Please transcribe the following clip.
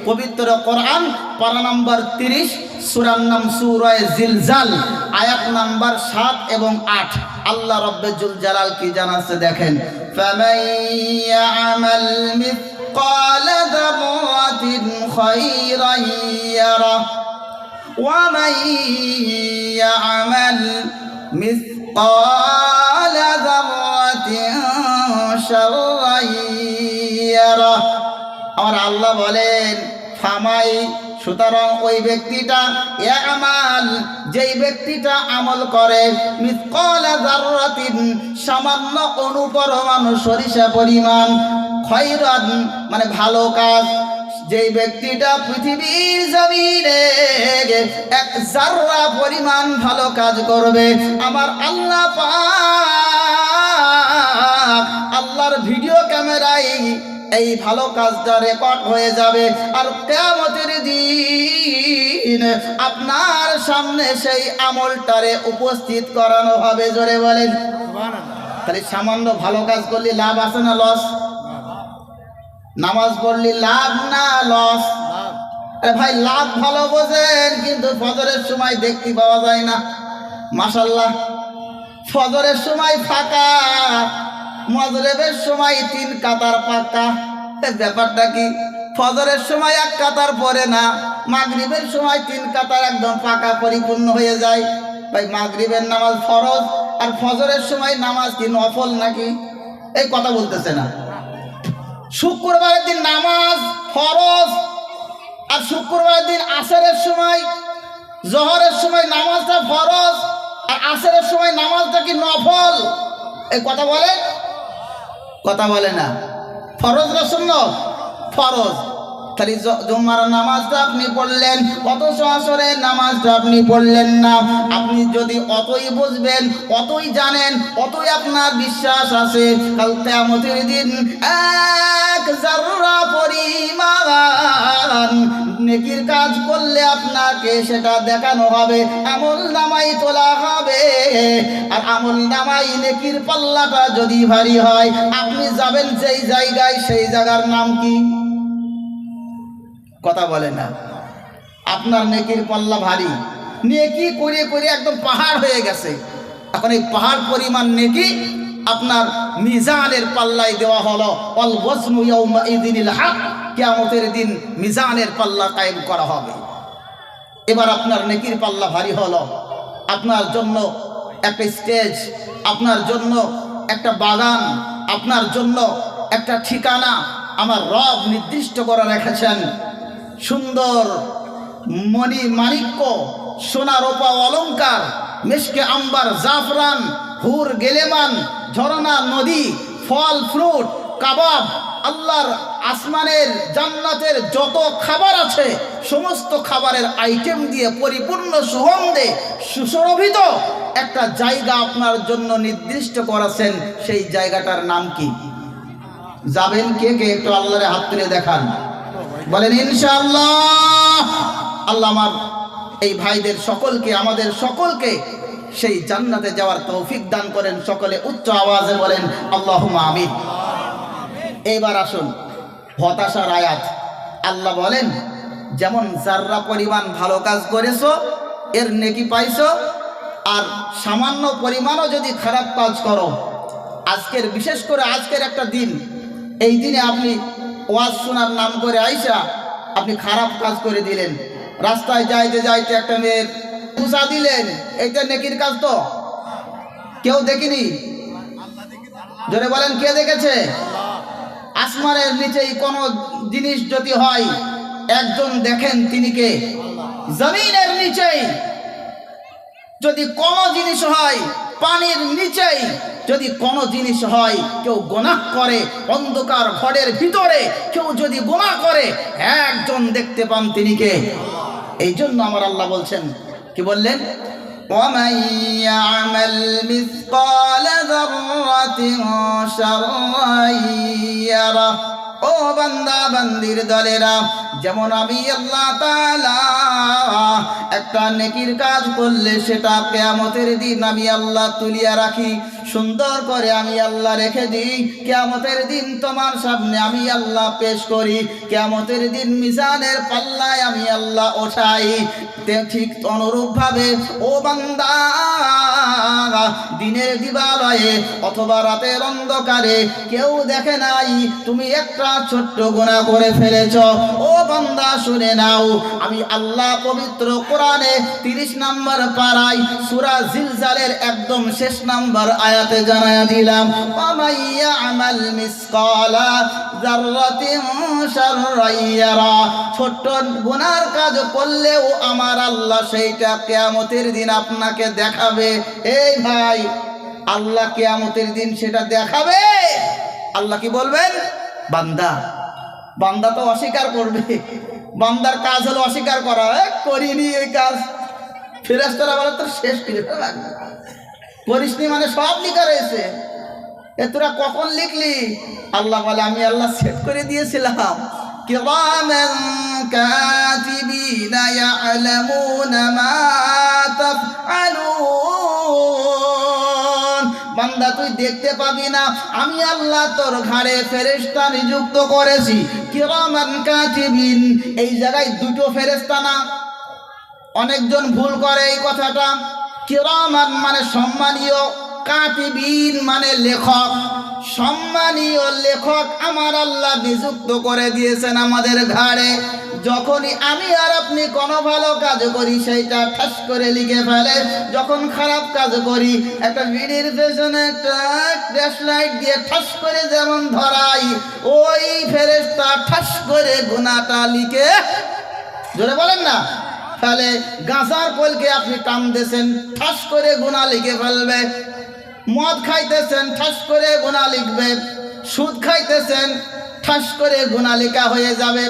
পবিত্র কোরআন পারা নাম্বার 30, সূরার নাম সূরা জিলজাল, আয়াত নাম্বার 7 এবং 8। আল্লাহ রাব্বুল জালাল কি জানাচ্ছে দেখেন, ফামান ইয়ামাল মিসকালা যাররাতিন খায়রান ইয়ারা ওয়া মান ইয়ামাল মিসকালা যাররাতিন শাররান ইয়ারা। আর আল্লাহ বলেন ফামাই, সুতরাং ওই ব্যক্তিটা, ইয়ামাল যেই ব্যক্তিটা আমল করে, মিসকালা যাররাতিন সামান্য অনুপরমাণু সরিষা পরিমাণ, খায়রান মানে ভালো কাজ, যেই ব্যক্তিটা পৃথিবীর জমিনে এক জাররা পরিমাণ ভালো কাজ করবে, আমার আল্লাহ পাক আল্লাহর ভিডিও ক্যামেরায় এই ভালো কাজটা রেকর্ড হয়ে যাবে। আর কিয়ামতের দিন আপনার সামনে সেই আমলটারে উপস্থিত করানো হবে। জোরে বলেন সুবহানাল্লাহ। তাহলে সামান্য ভালো কাজ করলে লাভ আছে না লস? নামাজ পড়লে লাভ না লস? ভাই লাভ ভালো বোঝেন, কিন্তু ফজরের সময় দেখতে পাওয়া যায় না। মাশাআল্লাহ, ফজরের সময় ফাঁকা, মাগরিবের সময় 3 কাতার পাকা। ব্যাপারটা কি? ফজরের সময় 1 কাতার পরে না, মাগরিবের সময় 3 কাতার একদম পাকা পরিপূর্ণ হয়ে যায়। ভাই মাগরিবের নামাজ ফরজ, আর ফজরের সময় নামাজ কি নফল নাকি? এই কথা বলতেছে না। শুক্রবারের দিন নামাজ ফরজ, আর শুক্রবারের দিন আসরের সময়, জোহরের সময় নামাজটা ফরজ, আর আসরের সময় নামাজটা কি নফল? এই কথা বলে? কথা বলে না। ফরজ না সুন্নাত? ফরজ। তাহলে জুমার নামাজটা আপনি পড়লেন, অথচ আসরের নামাজটা আপনি পড়লেন না। আপনি যদি অতই বুঝবেন, অতই জানেন, অতই আপনার বিশ্বাস আছে, কাল কিয়ামতের দিন এক জাররা পরিমাণ নেকির কাজ করলে আপনাকে সেটা দেখানো হবে, আমল নামাই তোলা হবে। আর আমল নামাই নেকির পাল্লাটা যদি ভারী হয়, আপনি যাবেন যেই জায়গায়, সেই জায়গার নাম কি? কথা বলে না। আপনার নেকির পাল্লা ভারী, নেকি করে করে একদম পাহাড় হয়ে গেছে। এখন এই পাহাড় পরিমাণ নেকি আপনার মিজানের পাল্লায় দেওয়া হলো। ওয়াল ওয়াজনু ইয়াউমাইযিনিল হক, কিয়ামতের দিন মিজানের পাল্লা কায়েম করা হবে। এবার আপনার নেকির পাল্লা ভারী হলো। আপনার জন্য একটা স্টেজ, আপনার জন্য একটা বাগান, আপনার জন্য একটা ঠিকানা আমার রব নির্দিষ্ট করে রেখেছেন। সুন্দর মণি মাণিক্য, সোনা রূপা অলংকার, মিশকে আম্বার, জাফরান, হুর গেলেমান, ঝরনা নদী, ফল ফ্রুট, কাবাব, আল্লাহর আসমানের জান্নাতের যত খাবার আছে সমস্ত খাবারের আইটেম দিয়ে পরিপূর্ণ সুগন্ধে সুশোভিত একটা জায়গা আপনার জন্য নির্দিষ্ট করেছেন। সেই জায়গাটার নাম কি? যাবেন কে কে? একটু আল্লাহর হাত তুলে দেখান, বলেন ইনশাআল্লাহ। আল্লাহ আমার এই ভাইদের সকলকে, আমাদের সকলকে সেই জান্নাতে যাওয়ার তৌফিক দান করেন। সকলে উচ্চ আওয়াজে বলেন আল্লাহুম্মা আমিন। এইবার আসুন হতাশার আয়াত। আল্লাহ বলেন, যেমন জাররা পরিমাণ ভালো কাজ করেছো এর নেকি পাইছো, আর সামান্য পরিমাণও যদি খারাপ কাজ করো, আজকের বিশেষ করে আজকের একটা দিন, এই দিনে আপনি ওয়াজ শোনার নাম করে আইসা আপনি খারাপ কাজ করে দিলেন। রাস্তায় যাইতে যাইতে একটা মেয়ের পুষা দিলেন, এইটা নেকির কাজ তো? কেউ দেখিনি? জোরে বলেন, কে দেখেছে? আসমানের নিচেই কোনো জিনিস যদি হয়, একজন দেখেন, তিনি কে? জমিনের নিচেই যদি কোনো জিনিস হয়, পানির নিচেই যদি কোনো জিনিস হয়, কেউ গুনাহ করে অন্ধকার ঘরের ভিতরে, কেউ যদি গুনাহ করে একজন দেখতে পান, তিনি কে? এই জন্য আমার আল্লাহ বলছেন, কি বললেন? وَمَن يَعْمَلْ مِثْقَالَ ذَرَّةٍ شَرًّا يَرَهُ। ও বান্দা বান্দির দলেরা, যেমন আমি আল্লাহ তাআলা একটা নেকির কাজ করলে সেটা কিয়ামতের দিন আমি আল্লাহ তুলিয়া রাখি, সুন্দর করে আমি আল্লাহ রেখে দিই, কিয়ামতের দিন তোমার সামনে আমি আল্লাহ পেশ করি, কিয়ামতের দিন মিজানের পাল্লায় আমি আল্লাহ ওঠাই। ঠিক অনুরূপভাবে ও বান্দা, দিনের দিবালয়ে অথবা রাতের অন্ধকারে কেউ দেখে নাই তুমি একটা ছোট্ট গুনাহ করে ফেলেছ, ও বান্দা শুনে নাও, আমি আল্লাহ পবিত্র কোরআনে 30 নম্বর পারায় সূরা জিলজালের একদম শেষ নম্বর আয়াতে জানায়া দিলাম, ওয়ামাইয়া আমাল মিসকালা যাররাতিন শাররান ইয়ারা, ছোট্ট গুনার কাজ করলেও আমার আল্লাহ সেইটা কিয়ামতের দিন আপনাকে দেখাবে। এই ভাই, আল্লাহ কিয়ামতের দিন সেটা দেখাবে। আল্লাহ কি বলবেন? বান্দা, বান্দা তো অস্বীকার করবে, বান্দার কাজ হলো অস্বীকার করা, করিনি এই কাজ। ফেরেশতারা বলে তোর শেষ করে লাগবে, করিসনি মানে সব লিখা রয়েছে, এ তোরা কখন লিখলি? আল্লাহ বলে আমি আল্লাহ সেট করে দিয়েছিলাম। কিরামান কাতিবিনা ইয়ালামুনা মা তাফআলুন। বান্দা তুই দেখতে পাবি না, আমি আল্লাহ তোর ঘাড়ে ফেরেশতা নিযুক্ত করেছি। কিরামান কাতিবিন, এই জায়গায় দুটো ফেরেশতা না, অনেকজন ভুল করে এই কথাটা। কিরামান মানে সম্মানীয়, কাতিবিন মানে লেখক। সম্মানীয় লেখক আমার আল্লাহ নিযুক্ত করে দিয়েছেন আমাদের ঘাড়ে। যখনই আমি আর আপনি কোনো ভালো কাজ করি সেইটা ঠাস করে লিখে ফেলে, যখন খারাপ কাজ করি একটা বিড়ির পেছনে একটা ফ্ল্যাশ লাইট দিয়ে ঠাস করে যেমন ধরাই, ওই ফেরেশতা ঠাস করে গুনাহটা লিখে, জোরে বলেন না, তাহলে গাঁজার কলকে আপনি টান দিয়েছেন, ঠাস করে গুনাহ লিখে ফেলবে। মদ খাইতেছেন, ঠাস করে গুনাহ লিখবে। সুদ খাইতেছেন, ঠাস করে গুনাহ লেখা হয়ে যাবে।